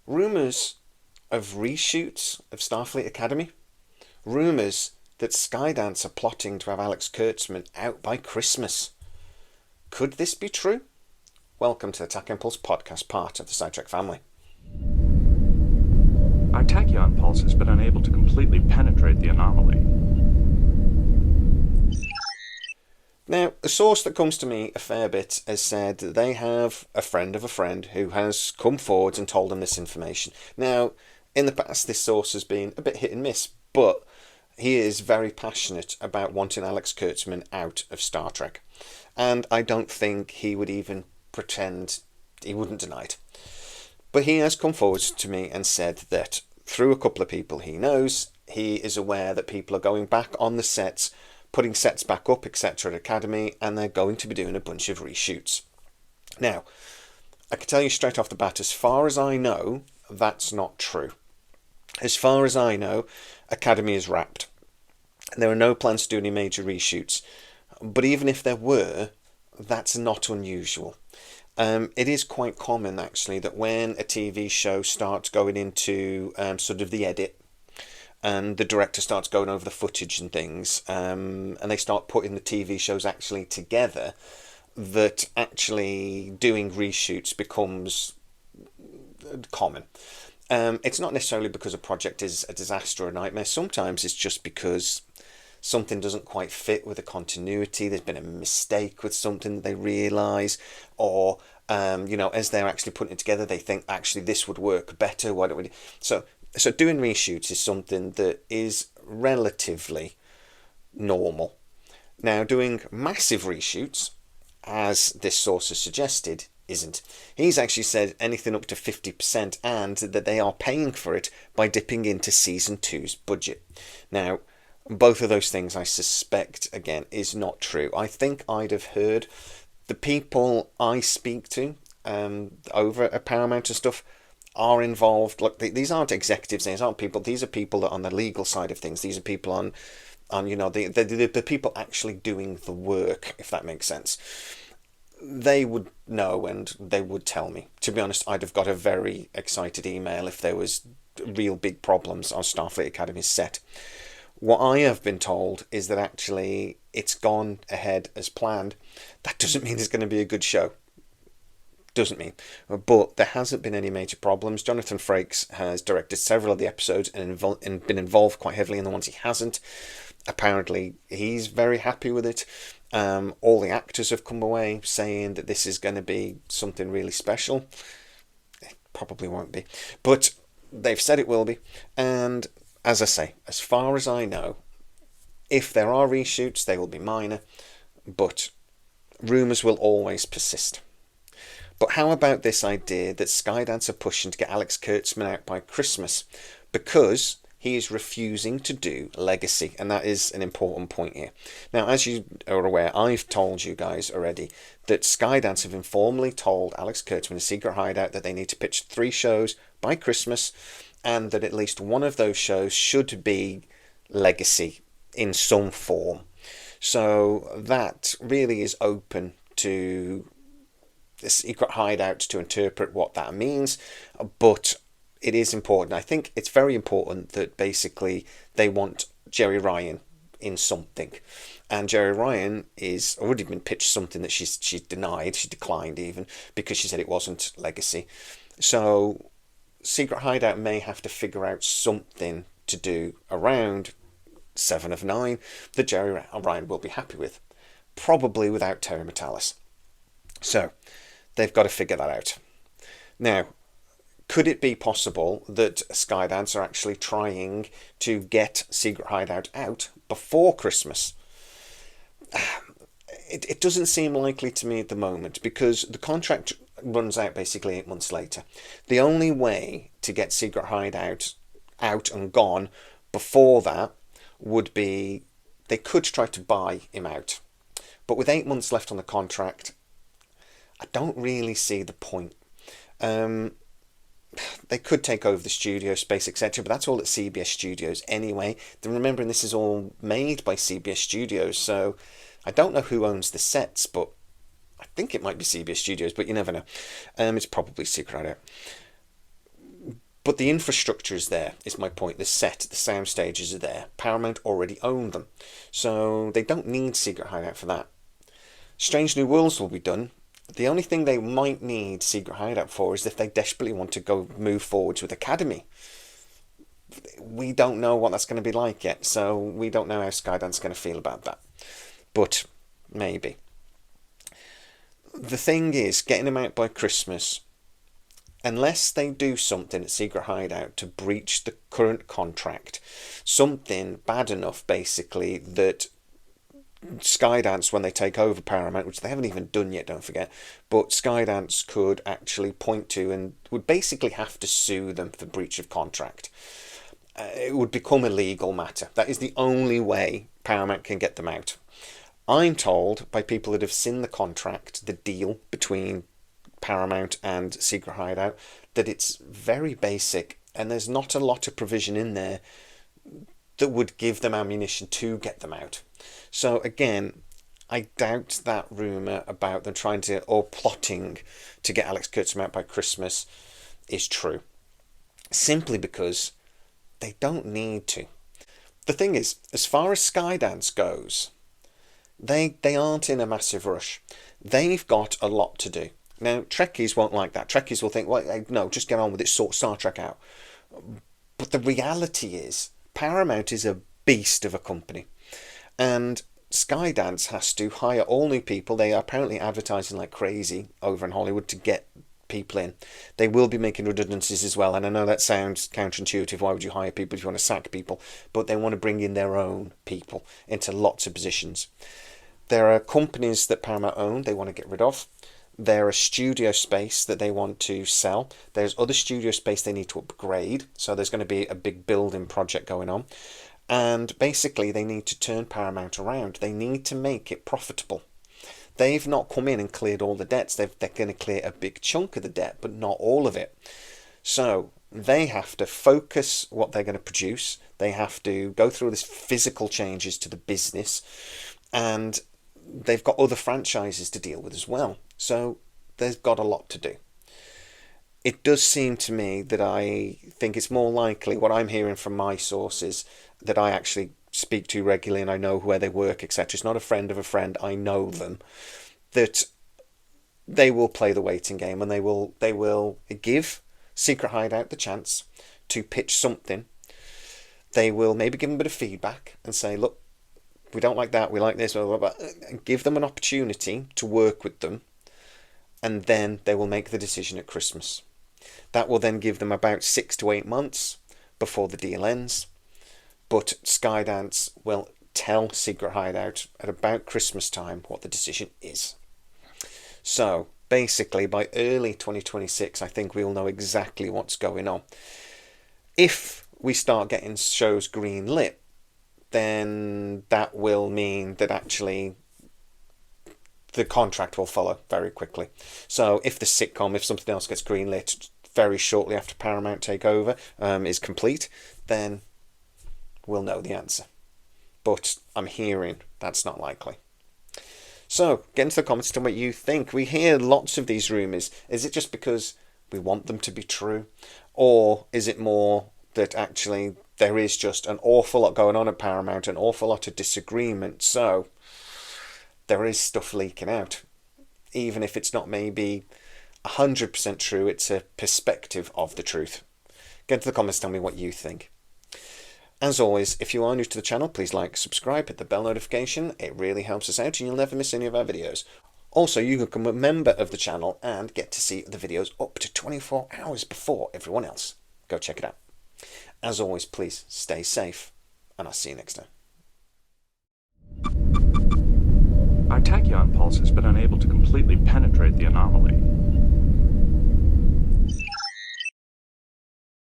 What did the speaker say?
Rumours of reshoots of Starfleet Academy. Rumours that Skydance are plotting to have Alex Kurtzman out by Christmas. Could this be true? Welcome to the Tach Impulse podcast, part of the Scitrek family. Our tachyon pulse has been unable to completely penetrate the anomaly. Now, a source that comes to me a fair bit has said that they have a friend of a friend who has come forward and told them this information. Now, in the past, this source has been a bit hit and miss, but he is very passionate about wanting Alex Kurtzman out of Star Trek. And I don't think he would even pretend, he wouldn't deny it. But he has come forward to me and said that through a couple of people he knows, he is aware that people are going back on the sets, putting sets back up, etc. at Academy, and they're going to be doing a bunch of reshoots. Now, I can tell you straight off the bat, as far as I know, that's not true. As far as I know, Academy is wrapped. There are no plans to do any major reshoots. But even if there were, that's not unusual. It is quite common, actually, that when a TV show starts going into sort of the edit, and the director starts going over the footage and things, and they start putting the TV shows actually together, that actually doing reshoots becomes common. It's not necessarily because a project is a disaster or a nightmare. Sometimes it's just because something doesn't quite fit with the continuity. There's been a mistake with something that they realise, or as they're actually putting it together, they think actually this would work better. Why don't we? So doing reshoots is something that is relatively normal. Now, doing massive reshoots, as this source has suggested, isn't. He's actually said anything up to 50%, and that they are paying for it by dipping into Season 2's budget. Now, both of those things, I suspect, again, is not true. I think I'd have heard the people I speak to over at Paramount and stuff are involved. Look, these aren't executives, these aren't people, these are people that are on the legal side of things. These are people on the people actually doing the work, if that makes sense. They would know and they would tell me. To be honest, I'd have got a very excited email if there was real big problems on Starfleet Academy's set. What I have been told is that actually it's gone ahead as planned. That doesn't mean it's going to be a good show. Doesn't mean. But there hasn't been any major problems. Jonathan Frakes has directed several of the episodes and been involved quite heavily in the ones he hasn't. Apparently, he's very happy with it. All the actors have come away saying that this is going to be something really special. It probably won't be. But they've said it will be. And as I say, as far as I know, if there are reshoots, they will be minor. But rumours will always persist. But how about this idea that Skydance are pushing to get Alex Kurtzman out by Christmas because he is refusing to do Legacy, and that is an important point here. Now, as you are aware, I've told you guys already that Skydance have informally told Alex Kurtzman, a secret hideout, that they need to pitch 3 shows by Christmas, and that at least one of those shows should be Legacy in some form. So that really is open to the secret hideout to interpret what that means, but it is important. I think it's very important that basically they want Jeri Ryan in something, and Jeri Ryan is already been pitched something that she's denied, she declined even, because she said it wasn't Legacy. So secret hideout may have to figure out something to do around 7 of 9 that Jeri Ryan will be happy with, probably without Terry Metalis. So they've got to figure that out. Now, could it be possible that Skydance are actually trying to get Secret Hideout out before Christmas? It doesn't seem likely to me at the moment, because the contract runs out basically 8 months later. The only way to get Secret Hideout out and gone before that would be they could try to buy him out. But with 8 months left on the contract, I don't really see the point. They could take over the studio space, etc., but that's all at CBS Studios anyway. Then remembering this is all made by CBS Studios, so I don't know who owns the sets, but I think it might be CBS Studios, but you never know. It's probably Secret Hideout. But the infrastructure is there, is my point. The set, the sound stages are there. Paramount already own them. So they don't need Secret Hideout for that. Strange New Worlds will be done. The only thing they might need Secret Hideout for is if they desperately want to go move forwards with Academy. We don't know what that's going to be like yet, so we don't know how Skydance going to feel about that. But maybe. The thing is, getting them out by Christmas, unless they do something at Secret Hideout to breach the current contract, something bad enough basically that Skydance, when they take over Paramount, which they haven't even done yet, don't forget, but Skydance could actually point to and would basically have to sue them for breach of contract. It would become a legal matter. That is the only way Paramount can get them out. I'm told by people that have seen the contract, the deal between Paramount and Secret Hideout, that it's very basic and there's not a lot of provision in there that would give them ammunition to get them out. So again, I doubt that rumour about them trying to, or plotting to get Alex Kurtzman out by Christmas is true. Simply because they don't need to. The thing is, as far as Skydance goes, they aren't in a massive rush. They've got a lot to do. Now, Trekkies won't like that. Trekkies will think, well, no, just get on with it, sort Star Trek out. But the reality is, Paramount is a beast of a company. And Skydance has to hire all new people. They are apparently advertising like crazy over in Hollywood to get people in. They will be making redundancies as well. And I know that sounds counterintuitive. Why would you hire people if you want to sack people? But they want to bring in their own people into lots of positions. There are companies that Paramount own they want to get rid of. There are studio space that they want to sell. There's other studio space they need to upgrade. So there's going to be a big building project going on. And basically they need to turn Paramount around. They need to make it profitable. They've not come in and cleared all the debts. They're going to clear a big chunk of the debt, but not all of it. So they have to focus what they're going to produce. They have to go through this physical changes to the business. And they've got other franchises to deal with as well. So they've got a lot to do. It does seem to me that I think it's more likely, what I'm hearing from my sources that I actually speak to regularly and I know where they work, etc. It's not a friend of a friend, I know them, that they will play the waiting game and they will give Secret Hideout the chance to pitch something. They will maybe give them a bit of feedback and say, look, we don't like that, we like this, blah, blah, blah, and give them an opportunity to work with them, and then they will make the decision at Christmas. That will then give them about 6 to 8 months before the deal ends. But Skydance will tell Secret Hideout at about Christmas time what the decision is. So basically by early 2026, I think we'll know exactly what's going on. If we start getting shows green lit, then that will mean that actually the contract will follow very quickly. So if the sitcom, if something else gets greenlit very shortly after Paramount takeover is complete, then we'll know the answer. But I'm hearing that's not likely. So get into the comments, tell me what you think. We hear lots of these rumours. Is it just because we want them to be true? Or is it more that actually there is just an awful lot going on at Paramount, an awful lot of disagreement, so there is stuff leaking out. Even if it's not maybe 100% true, it's a perspective of the truth. Get into the comments, tell me what you think. As always, if you are new to the channel, please like, subscribe, hit the bell notification. It really helps us out and you'll never miss any of our videos. Also, you can become a member of the channel and get to see the videos up to 24 hours before everyone else. Go check it out. As always, please stay safe, and I'll see you next time. Our tachyon pulse has been unable to completely penetrate the anomaly.